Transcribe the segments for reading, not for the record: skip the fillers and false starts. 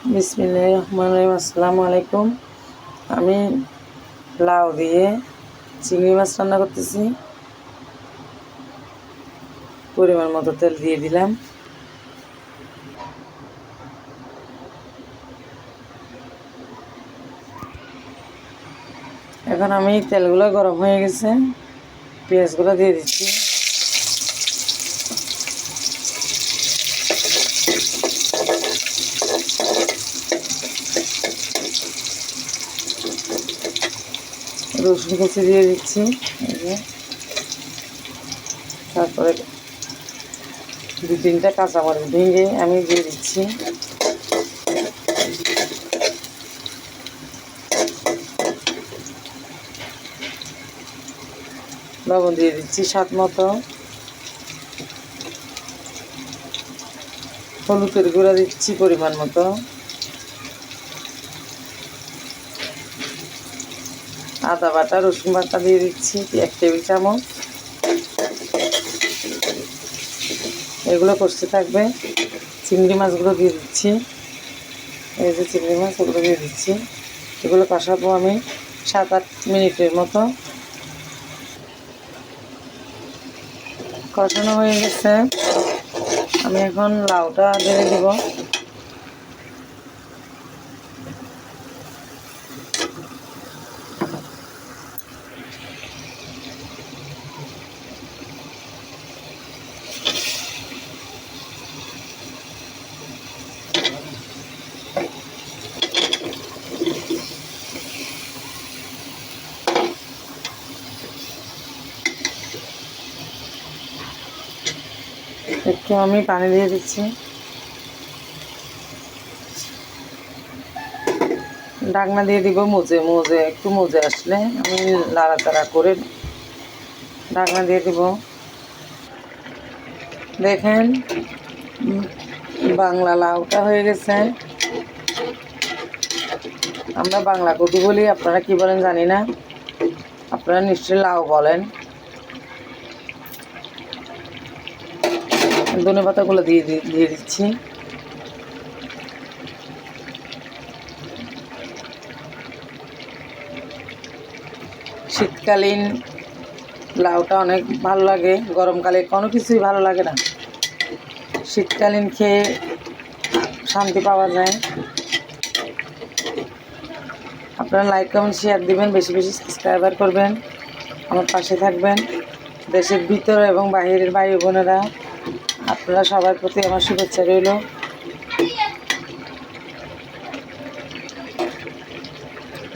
বিসমিল্লাহির রহমানির রহিম। আসসালামু আলাইকুম। আমি লাউ দিয়ে চিংড়ি মাছ রান্না করতেছি। পরিমাণ মতো তেল দিয়ে দিলাম। এখন আমি তেলগুলো গরম হয়ে গেছে, পেঁয়াজগুলো দিয়ে দিচ্ছি। রসুন কুচি দিয়ে দিচ্ছি। তারপরে 2-3টা কাঁচামরিচ ভেঙে আমি দিয়ে দিচ্ছি। লবণ দিয়ে দিচ্ছি স্বাদ মতো। হলুদের গুঁড়া দিচ্ছি পরিমাণ মতো। আদা বাটা রসুন বাটা দিয়ে দিচ্ছি 1 টেবিল চামচ। এগুলো কষতে থাকবে। চিংড়ি মাছগুলো দিয়ে দিচ্ছি। এই যে চিংড়ি মাছ, ওগুলো দিয়ে দিচ্ছি। এগুলো কষাবো আমি 7-8 মিনিটের মতো। কষানো হয়ে গেছে, আমি এখন লাউটা ঢেলে দেব। একটু আমি পানি দিয়ে দিচ্ছি। ঢাকনা দিয়ে দিব। একটু মজে আসলে আমি লাড়াচাড়া করে ঢাকনা দিয়ে দিব। দেখেন বাংলা লাউটা হয়ে গেছে। আমরা বাংলা কদু বলি, আপনারা কি বলেন জানি না। আপনারা নিশ্চয়ই লাউ বলেন। ধনেপাতাগুলো দিয়ে দিচ্ছি। শীতকালীন লাউটা অনেক ভালো লাগে, গরমকালে কোনো কিছুই ভালো লাগে না। শীতকালীন খেয়ে শান্তি পাওয়া যায়। আপনারা লাইক কমেন্ট শেয়ার দিবেন, বেশি বেশি সাবস্ক্রাইবার করবেন, আমার পাশে থাকবেন। দেশের ভিতর এবং বাইরের ভাই বোনেরা, আপনারা সবার প্রতি আমার শুভেচ্ছা রইল।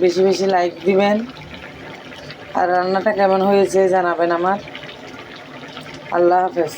বেশি বেশি লাইক দিবেন, আর রান্নাটা কেমন হয়েছে জানাবেন আমার। আল্লাহ হাফেজ।